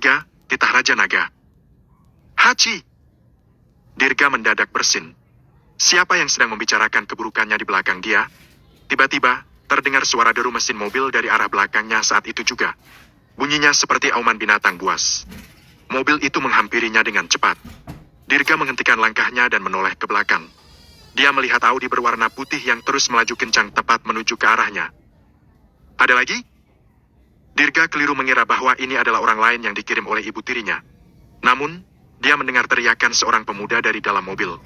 3, titah Raja Naga. Hachi! Dirga mendadak bersin. Siapa yang sedang membicarakan keburukannya di belakang dia? Tiba-tiba, terdengar suara deru mesin mobil dari arah belakangnya saat itu juga. Bunyinya seperti auman binatang buas. Mobil itu menghampirinya dengan cepat. Dirga menghentikan langkahnya dan menoleh ke belakang. Dia melihat Audi berwarna putih yang terus melaju kencang tepat menuju ke arahnya. Ada lagi? Dirga keliru mengira bahwa ini adalah orang lain yang dikirim oleh ibu tirinya. Namun, dia mendengar teriakan seorang pemuda dari dalam mobil.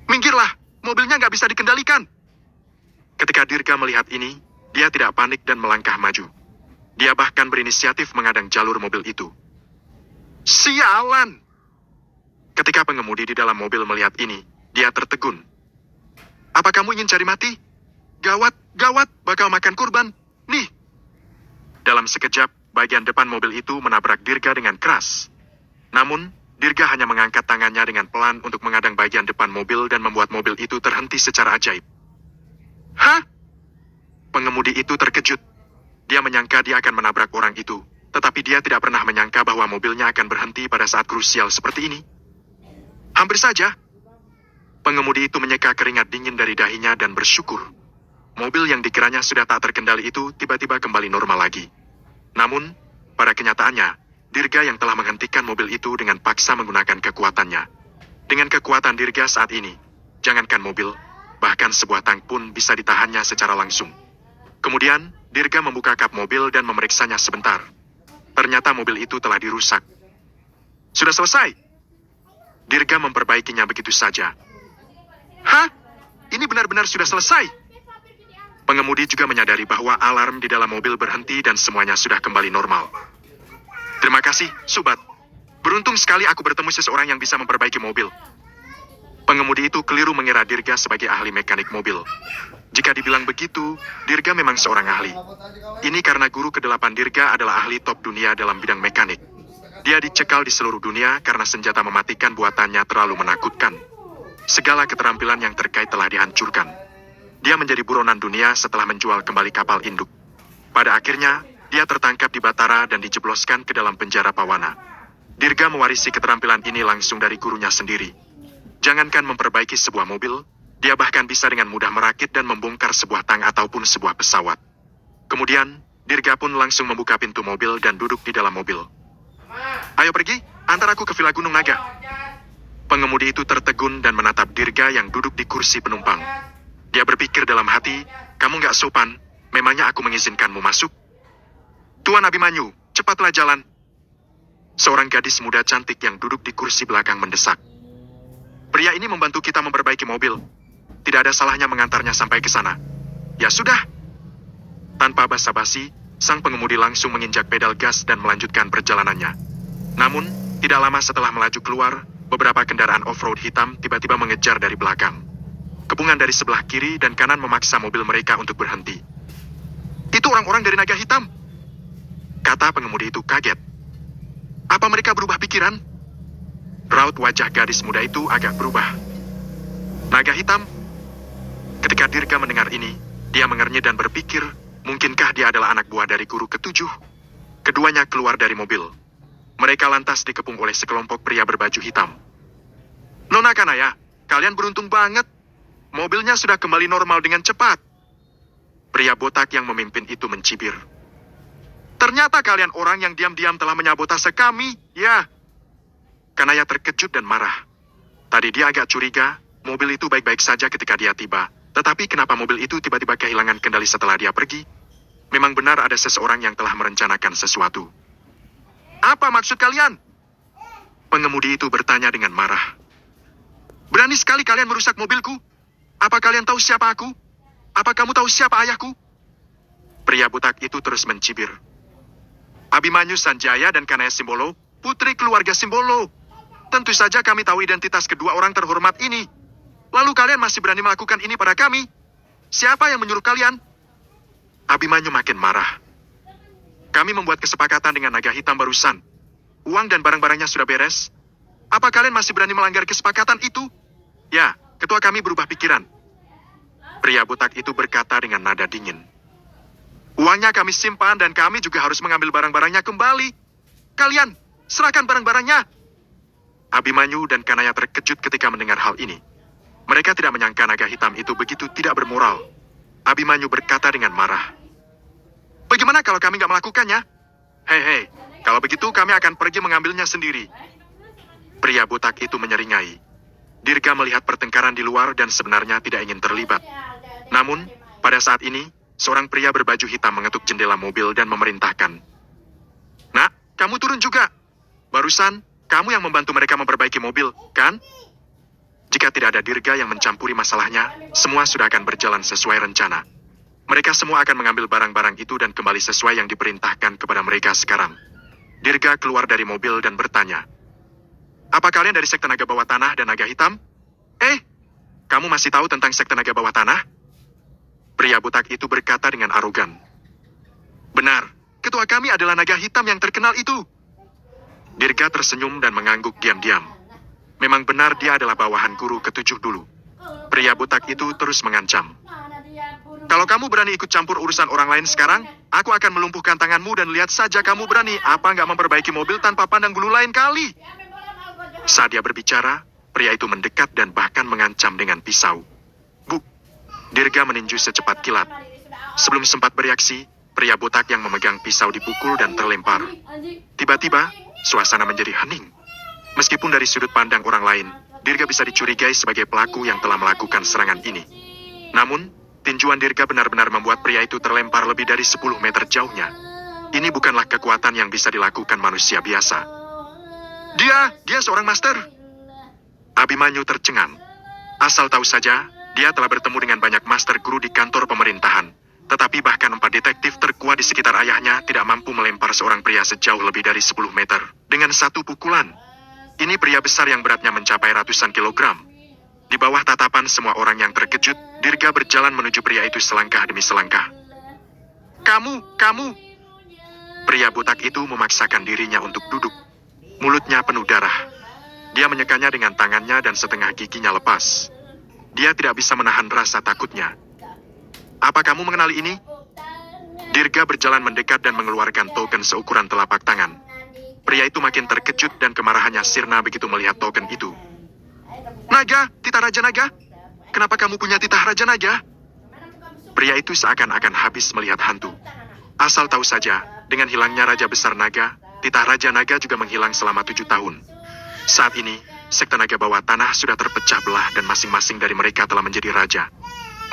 Minggirlah, mobilnya nggak bisa dikendalikan. Ketika Dirga melihat ini, dia tidak panik dan melangkah maju. Dia bahkan berinisiatif mengadang jalur mobil itu. Sialan! Ketika pengemudi di dalam mobil melihat ini, dia tertegun. Apa kamu ingin cari mati? Gawat, gawat, bakal makan kurban. Nih! Dalam sekejap, bagian depan mobil itu menabrak Dirga dengan keras. Namun, Dirga hanya mengangkat tangannya dengan pelan untuk mengadang bagian depan mobil dan membuat mobil itu terhenti secara ajaib. Hah? Pengemudi itu terkejut. Dia menyangka dia akan menabrak orang itu, tetapi dia tidak pernah menyangka bahwa mobilnya akan berhenti pada saat krusial seperti ini. Hampir saja. Pengemudi itu menyeka keringat dingin dari dahinya dan bersyukur. Mobil yang dikiranya sudah tak terkendali itu tiba-tiba kembali normal lagi. Namun, pada kenyataannya, Dirga yang telah menghentikan mobil itu dengan paksa menggunakan kekuatannya. Dengan kekuatan Dirga saat ini, jangankan mobil, bahkan sebuah tank pun bisa ditahannya secara langsung. Kemudian, Dirga membuka kap mobil dan memeriksanya sebentar. Ternyata mobil itu telah dirusak. Sudah selesai. Dirga memperbaikinya begitu saja. Hah? Ini benar-benar sudah selesai? Pengemudi juga menyadari bahwa alarm di dalam mobil berhenti dan semuanya sudah kembali normal. Terima kasih, Sobat. Beruntung sekali aku bertemu seseorang yang bisa memperbaiki mobil. Pengemudi itu keliru mengira Dirga sebagai ahli mekanik mobil. Jika dibilang begitu, Dirga memang seorang ahli. Ini karena guru ke-8 Dirga adalah ahli top dunia dalam bidang mekanik. Dia dicekal di seluruh dunia karena senjata mematikan buatannya terlalu menakutkan. Segala keterampilan yang terkait telah dihancurkan. Dia menjadi buronan dunia setelah menjual kembali kapal induk. Pada akhirnya, dia tertangkap di Batara dan dijebloskan ke dalam penjara Pawana. Dirga mewarisi keterampilan ini langsung dari gurunya sendiri. Jangankan memperbaiki sebuah mobil, dia bahkan bisa dengan mudah merakit dan membongkar sebuah tank ataupun sebuah pesawat. Kemudian, Dirga pun langsung membuka pintu mobil dan duduk di dalam mobil. Ayo pergi, antar aku ke Villa Gunung Naga. Pengemudi itu tertegun dan menatap Dirga yang duduk di kursi penumpang. Dia berpikir dalam hati, kamu nggak sopan, memangnya aku mengizinkanmu masuk? Tuan Abimanyu, cepatlah jalan. Seorang gadis muda cantik yang duduk di kursi belakang mendesak. Pria ini membantu kita memperbaiki mobil. Tidak ada salahnya mengantarnya sampai ke sana. Ya sudah. Tanpa basa-basi, sang pengemudi langsung menginjak pedal gas dan melanjutkan perjalanannya. Namun, tidak lama setelah melaju keluar, beberapa kendaraan off-road hitam tiba-tiba mengejar dari belakang. Kepungan dari sebelah kiri dan kanan memaksa mobil mereka untuk berhenti. Itu orang-orang dari Naga Hitam, kata pengemudi itu kaget. Apa mereka berubah pikiran? Raut wajah gadis muda itu agak berubah. Naga Hitam? Ketika Dirga mendengar ini, dia mengernyit dan berpikir, mungkinkah dia adalah anak buah dari guru ke-7? Keduanya keluar dari mobil. Mereka lantas dikepung oleh sekelompok pria berbaju hitam. Nona Kanaya, kalian beruntung banget. Mobilnya sudah kembali normal dengan cepat. Pria botak yang memimpin itu mencibir. Ternyata kalian orang yang diam-diam telah menyabotase kami, ya. Kanaya terkejut dan marah. Tadi dia agak curiga, mobil itu baik-baik saja ketika dia tiba. Tetapi kenapa mobil itu tiba-tiba kehilangan kendali setelah dia pergi? Memang benar ada seseorang yang telah merencanakan sesuatu. Apa maksud kalian? Pengemudi itu bertanya dengan marah. Berani sekali kalian merusak mobilku? Apa kalian tahu siapa aku? Apa kamu tahu siapa ayahku? Pria butak itu terus mencibir. Abimanyu Sanjaya dan Kanaya Simbolo, putri keluarga Simbolo. Tentu saja kami tahu identitas kedua orang terhormat ini. Lalu kalian masih berani melakukan ini pada kami? Siapa yang menyuruh kalian? Abimanyu makin marah. Kami membuat kesepakatan dengan Naga Hitam barusan. Uang dan barang-barangnya sudah beres. Apa kalian masih berani melanggar kesepakatan itu? Ya, ketua kami berubah pikiran. Pria butak itu berkata dengan nada dingin. Uangnya kami simpan dan kami juga harus mengambil barang-barangnya kembali. Kalian, serahkan barang-barangnya. Abimanyu dan Kanaya terkejut ketika mendengar hal ini. Mereka tidak menyangka naga hitam itu begitu tidak bermoral. Abimanyu berkata dengan marah. Bagaimana kalau kami nggak melakukannya? Hei, kalau begitu kami akan pergi mengambilnya sendiri. Pria botak itu menyeringai. Dirga melihat pertengkaran di luar dan sebenarnya tidak ingin terlibat. Namun, pada saat ini, seorang pria berbaju hitam mengetuk jendela mobil dan memerintahkan. Nak, kamu turun juga. Barusan, kamu yang membantu mereka memperbaiki mobil, kan? Jika tidak ada Dirga yang mencampuri masalahnya, semua sudah akan berjalan sesuai rencana. Mereka semua akan mengambil barang-barang itu dan kembali sesuai yang diperintahkan kepada mereka sekarang. Dirga keluar dari mobil dan bertanya. Apa kalian dari sekte naga bawah tanah dan naga hitam? Kamu masih tahu tentang sekte naga bawah tanah? Pria botak itu berkata dengan arogan. Benar, ketua kami adalah naga hitam yang terkenal itu. Dirga tersenyum dan mengangguk diam-diam. Memang benar dia adalah bawahan guru ketujuh dulu. Pria botak itu terus mengancam. Kalau kamu berani ikut campur urusan orang lain sekarang, aku akan melumpuhkan tanganmu dan lihat saja kamu berani apa nggak memperbaiki mobil tanpa pandang bulu lain kali. Saat dia berbicara, pria itu mendekat dan bahkan mengancam dengan pisau. Bu! Dirga meninju secepat kilat. Sebelum sempat bereaksi, pria botak yang memegang pisau dipukul dan terlempar. Tiba-tiba, suasana menjadi hening. Meskipun dari sudut pandang orang lain, Dirga bisa dicurigai sebagai pelaku yang telah melakukan serangan ini. Namun, tinjuan Dirga benar-benar membuat pria itu terlempar lebih dari 10 meter jauhnya. Ini bukanlah kekuatan yang bisa dilakukan manusia biasa. Dia seorang master. Abimanyu tercengang. Asal tahu saja, dia telah bertemu dengan banyak master guru di kantor pemerintahan. Tetapi bahkan 4 detektif terkuat di sekitar ayahnya tidak mampu melempar seorang pria sejauh lebih dari 10 meter. Dengan satu pukulan. Ini pria besar yang beratnya mencapai ratusan kilogram. Di bawah tatapan semua orang yang terkejut, Dirga berjalan menuju pria itu selangkah demi selangkah. Kamu. Pria botak itu memaksakan dirinya untuk duduk. Mulutnya penuh darah. Dia menyekanya dengan tangannya dan setengah giginya lepas. Dia tidak bisa menahan rasa takutnya. Apa kamu mengenali ini? Dirga berjalan mendekat dan mengeluarkan token seukuran telapak tangan. Pria itu makin terkejut dan kemarahannya sirna begitu melihat token itu. Naga, titah Raja Naga? Kenapa kamu punya titah Raja Naga? Pria itu seakan-akan habis melihat hantu. Asal tahu saja, dengan hilangnya Raja Besar Naga, titah Raja Naga juga menghilang selama 7 tahun. Saat ini, sekte naga bawah tanah sudah terpecah belah dan masing-masing dari mereka telah menjadi raja.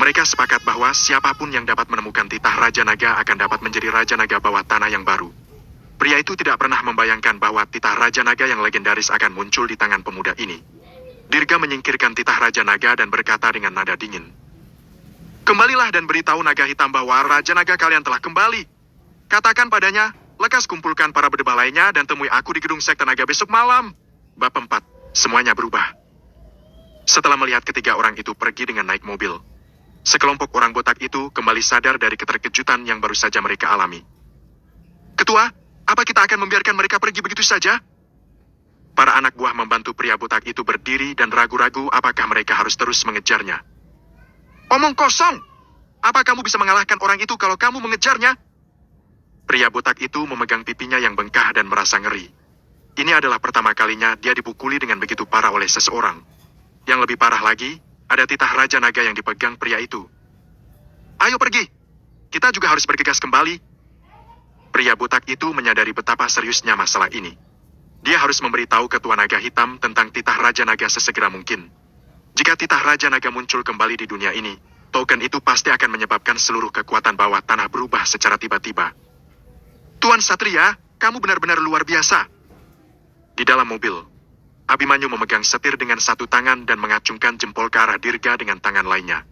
Mereka sepakat bahwa siapapun yang dapat menemukan titah Raja Naga akan dapat menjadi Raja Naga bawah tanah yang baru. Pria itu tidak pernah membayangkan bahwa titah Raja Naga yang legendaris akan muncul di tangan pemuda ini. Dirga menyingkirkan titah Raja Naga dan berkata dengan nada dingin. Kembalilah dan beritahu naga hitam bahwa Raja Naga kalian telah kembali. Katakan padanya, lekas kumpulkan para berdebah lainnya dan temui aku di gedung sekte naga besok malam. Bab 4. Semuanya berubah. Setelah melihat ketiga orang itu pergi dengan naik mobil, sekelompok orang botak itu kembali sadar dari keterkejutan yang baru saja mereka alami. Ketua, apa kita akan membiarkan mereka pergi begitu saja? Para anak buah membantu pria botak itu berdiri dan ragu-ragu apakah mereka harus terus mengejarnya. Omong kosong! Apa kamu bisa mengalahkan orang itu kalau kamu mengejarnya? Pria botak itu memegang pipinya yang bengkak dan merasa ngeri. Ini adalah pertama kalinya dia dipukuli dengan begitu parah oleh seseorang. Yang lebih parah lagi, ada titah Raja Naga yang dipegang pria itu. Ayo pergi! Kita juga harus bergegas kembali. Pria botak itu menyadari betapa seriusnya masalah ini. Dia harus memberitahu Ketua Naga Hitam tentang titah Raja Naga sesegera mungkin. Jika titah Raja Naga muncul kembali di dunia ini, token itu pasti akan menyebabkan seluruh kekuatan bawah tanah berubah secara tiba-tiba. Tuan Satria, kamu benar-benar luar biasa. Di dalam mobil, Abimanyu memegang setir dengan satu tangan dan mengacungkan jempol ke arah Dirga dengan tangan lainnya.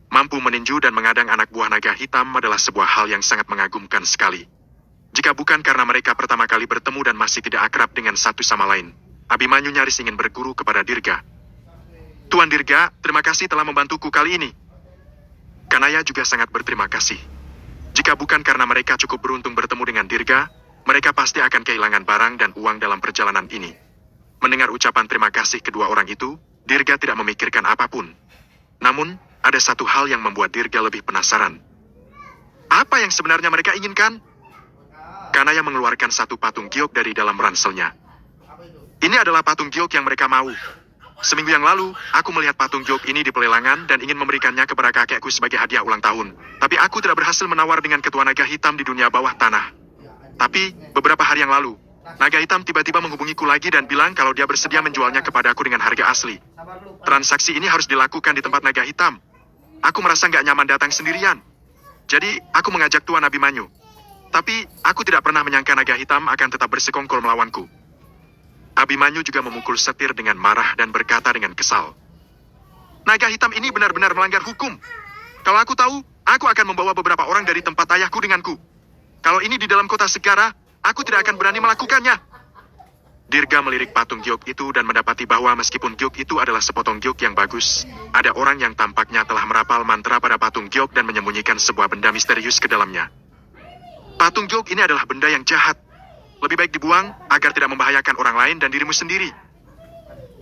Mampu meninju dan mengadang anak buah naga hitam adalah sebuah hal yang sangat mengagumkan sekali. Jika bukan karena mereka pertama kali bertemu dan masih tidak akrab dengan satu sama lain, Abimanyu nyaris ingin berguru kepada Dirga. Tuan Dirga, terima kasih telah membantuku kali ini. Kanaya juga sangat berterima kasih. Jika bukan karena mereka cukup beruntung bertemu dengan Dirga, mereka pasti akan kehilangan barang dan uang dalam perjalanan ini. Mendengar ucapan terima kasih kedua orang itu, Dirga tidak memikirkan apapun. Namun, ada satu hal yang membuat Dirga lebih penasaran. Apa yang sebenarnya mereka inginkan? Kanaya mengeluarkan satu patung giok dari dalam ranselnya. Ini adalah patung giok yang mereka mau. Seminggu yang lalu, aku melihat patung giok ini di pelelangan dan ingin memberikannya kepada kakekku sebagai hadiah ulang tahun. Tapi aku tidak berhasil menawar dengan ketua naga hitam di dunia bawah tanah. Tapi, beberapa hari yang lalu, naga hitam tiba-tiba menghubungiku lagi dan bilang kalau dia bersedia menjualnya kepadaku dengan harga asli. Transaksi ini harus dilakukan di tempat naga hitam. Aku merasa nggak nyaman datang sendirian. Jadi, aku mengajak Tuan Abimanyu. Tapi, aku tidak pernah menyangka naga hitam akan tetap bersekongkol melawanku. Abimanyu juga memukul setir dengan marah dan berkata dengan kesal. Naga hitam ini benar-benar melanggar hukum. Kalau aku tahu, aku akan membawa beberapa orang dari tempat ayahku denganku. Kalau ini di dalam kota Segara, aku tidak akan berani melakukannya. Dirga melirik patung giok itu dan mendapati bahwa meskipun giok itu adalah sepotong giok yang bagus, ada orang yang tampaknya telah merapal mantra pada patung giok dan menyembunyikan sebuah benda misterius ke dalamnya. Patung giok ini adalah benda yang jahat. Lebih baik dibuang agar tidak membahayakan orang lain dan dirimu sendiri.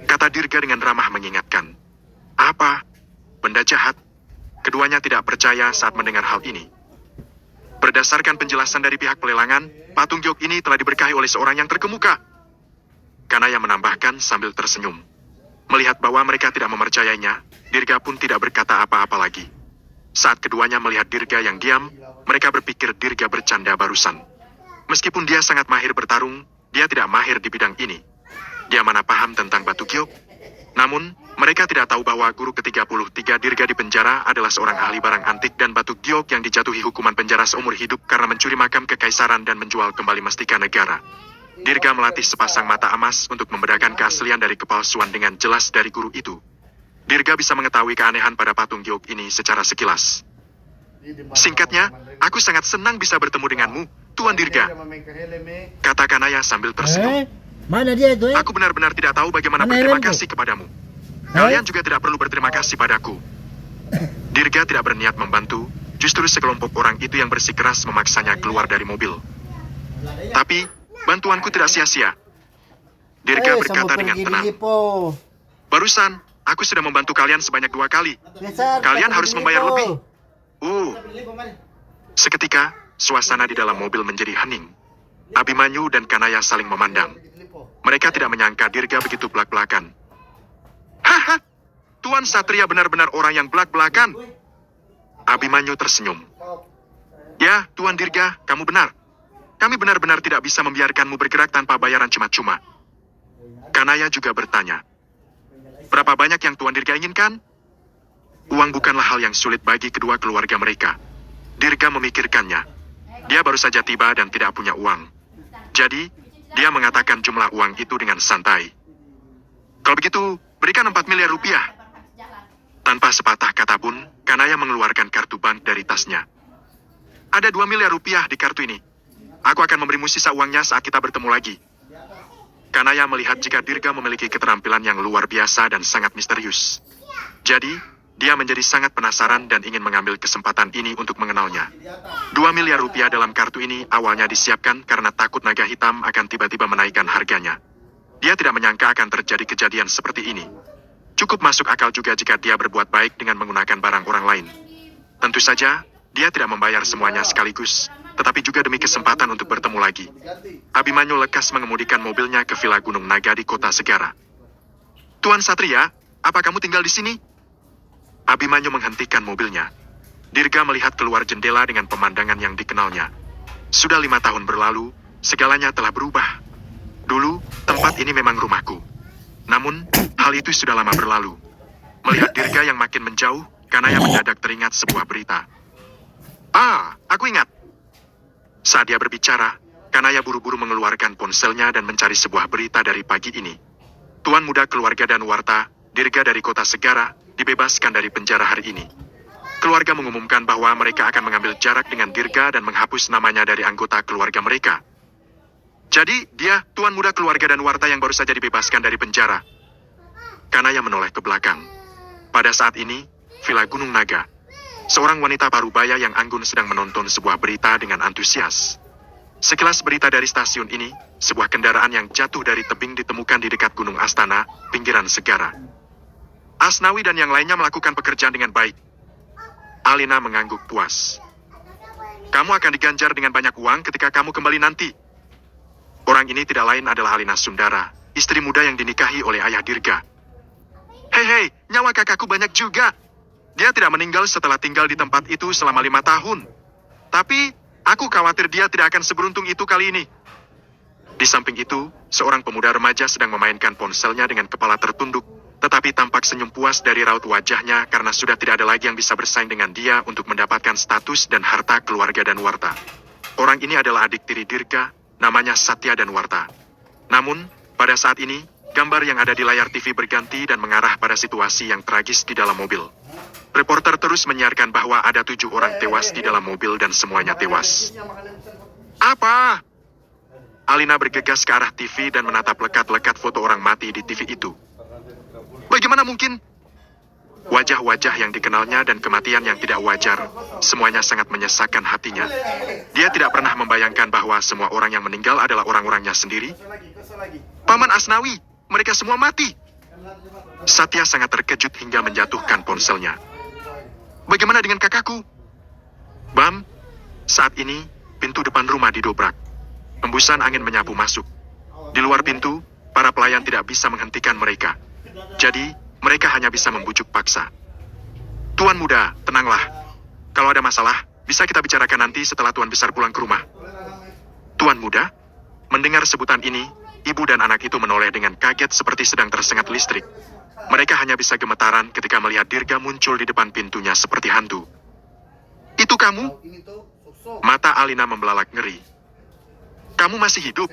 Kata Dirga dengan ramah mengingatkan. Apa? Benda jahat? Keduanya tidak percaya saat mendengar hal ini. Berdasarkan penjelasan dari pihak pelelangan, patung giok ini telah diberkahi oleh seorang yang terkemuka. Kanaya menambahkan sambil tersenyum. Melihat bahwa mereka tidak mempercayainya, Dirga pun tidak berkata apa-apa lagi. Saat keduanya melihat Dirga yang diam, mereka berpikir Dirga bercanda barusan. Meskipun dia sangat mahir bertarung, dia tidak mahir di bidang ini. Dia mana paham tentang batu giok. Namun, mereka tidak tahu bahwa guru ke-33 Dirga di penjara adalah seorang ahli barang antik dan batu giok yang dijatuhi hukuman penjara seumur hidup karena mencuri makam kekaisaran dan menjual kembali mestika negara. Dirga melatih sepasang mata emas untuk membedakan keaslian dari kepalsuan dengan jelas dari guru itu. Dirga bisa mengetahui keanehan pada patung giok ini secara sekilas. Singkatnya, aku sangat senang bisa bertemu denganmu, Tuan Dirga. Kata Kanaya sambil tersenyum. Mana dia itu? Aku benar-benar tidak tahu bagaimana Mana berterima helmku? kasih kepadamu. Kalian juga tidak perlu berterima kasih padaku. Dirga tidak berniat membantu, justru sekelompok orang itu yang bersikeras memaksanya keluar dari mobil. Tapi, bantuanku tidak sia-sia. Dirga berkata dengan tenang. Barusan, aku sudah membantu kalian sebanyak 2 kali. Kalian harus membayar lebih. Seketika, suasana di dalam mobil menjadi hening. Abimanyu dan Kanaya saling memandang. Mereka tidak menyangka Dirga begitu belak-belakan. Haha, Tuan Satria benar-benar orang yang belak-belakan. Abimanyu tersenyum. Ya, Tuan Dirga, kamu benar. Kami benar-benar tidak bisa membiarkanmu bergerak tanpa bayaran cuma-cuma. Kanaya juga bertanya. Berapa banyak yang Tuan Dirga inginkan? Uang bukanlah hal yang sulit bagi kedua keluarga mereka. Dirga memikirkannya. Dia baru saja tiba dan tidak punya uang. Jadi, dia mengatakan jumlah uang itu dengan santai. Kalau begitu, berikan 4 miliar rupiah. Tanpa sepatah kata pun, Kanaya mengeluarkan kartu bank dari tasnya. Ada 2 miliar rupiah di kartu ini. Aku akan memberimu sisa uangnya saat kita bertemu lagi. Kanaya melihat jika Dirga memiliki keterampilan yang luar biasa dan sangat misterius. Jadi, dia menjadi sangat penasaran dan ingin mengambil kesempatan ini untuk mengenalnya. 2 miliar rupiah dalam kartu ini awalnya disiapkan karena takut naga hitam akan tiba-tiba menaikkan harganya. Dia tidak menyangka akan terjadi kejadian seperti ini. Cukup masuk akal juga jika dia berbuat baik dengan menggunakan barang orang lain. Tentu saja, dia tidak membayar semuanya sekaligus, tetapi juga demi kesempatan untuk bertemu lagi. Abimanyu lekas mengemudikan mobilnya ke Villa Gunung Naga di kota Segara. Tuan Satria, apa kamu tinggal di sini? Abimanyu menghentikan mobilnya. Dirga melihat keluar jendela dengan pemandangan yang dikenalnya. Sudah 5 tahun berlalu, segalanya telah berubah. Dulu, tempat ini memang rumahku. Namun, hal itu sudah lama berlalu. Melihat Dirga yang makin menjauh, Kanaya mendadak teringat sebuah berita. Ah, aku ingat. Saat dia berbicara, Kanaya buru-buru mengeluarkan ponselnya dan mencari sebuah berita dari pagi ini. Tuan muda keluarga Danuwarta, Dirga dari kota Segara, dibebaskan dari penjara hari ini. Keluarga mengumumkan bahwa mereka akan mengambil jarak dengan Dirga dan menghapus namanya dari anggota keluarga mereka. Jadi, dia, tuan muda keluarga Danuwarta yang baru saja dibebaskan dari penjara. Kanaya menoleh ke belakang. Pada saat ini, Villa Gunung Naga. Seorang wanita parubaya yang anggun sedang menonton sebuah berita dengan antusias. Sekilas berita dari stasiun ini, sebuah kendaraan yang jatuh dari tebing ditemukan di dekat Gunung Astana, pinggiran Segara. Asnawi dan yang lainnya melakukan pekerjaan dengan baik. Alina mengangguk puas. Kamu akan diganjar dengan banyak uang ketika kamu kembali nanti. Orang ini tidak lain adalah Alina Sundara, istri muda yang dinikahi oleh ayah Dirga. Hei, nyawa kakakku banyak juga. Dia tidak meninggal setelah tinggal di tempat itu selama 5 tahun. Tapi, aku khawatir dia tidak akan seberuntung itu kali ini. Di samping itu, seorang pemuda remaja sedang memainkan ponselnya dengan kepala tertunduk, tetapi tampak senyum puas dari raut wajahnya karena sudah tidak ada lagi yang bisa bersaing dengan dia untuk mendapatkan status dan harta keluarga Danwarta. Orang ini adalah adik tiri Dirga, namanya Satya Danwarta. Namun, pada saat ini, gambar yang ada di layar TV berganti dan mengarah pada situasi yang tragis di dalam mobil. Reporter terus menyiarkan bahwa ada 7 orang tewas di dalam mobil dan semuanya tewas. Apa? Alina bergegas ke arah TV dan menatap lekat-lekat foto orang mati di TV itu. Bagaimana mungkin? Wajah-wajah yang dikenalnya dan kematian yang tidak wajar, semuanya sangat menyesakkan hatinya. Dia tidak pernah membayangkan bahwa semua orang yang meninggal adalah orang-orangnya sendiri. Paman Asnawi, mereka semua mati. Satya sangat terkejut hingga menjatuhkan ponselnya. Bagaimana dengan kakakku? Bam, saat ini, pintu depan rumah didobrak. Embusan angin menyapu masuk. Di luar pintu, para pelayan tidak bisa menghentikan mereka. Jadi, mereka hanya bisa membujuk paksa. Tuan muda, tenanglah. Kalau ada masalah, bisa kita bicarakan nanti setelah Tuan besar pulang ke rumah. Tuan muda? Mendengar sebutan ini, ibu dan anak itu menoleh dengan kaget seperti sedang tersengat listrik. Mereka hanya bisa gemetaran ketika melihat Dirga muncul di depan pintunya seperti hantu. Itu kamu? Mata Alina membelalak ngeri. Kamu masih hidup?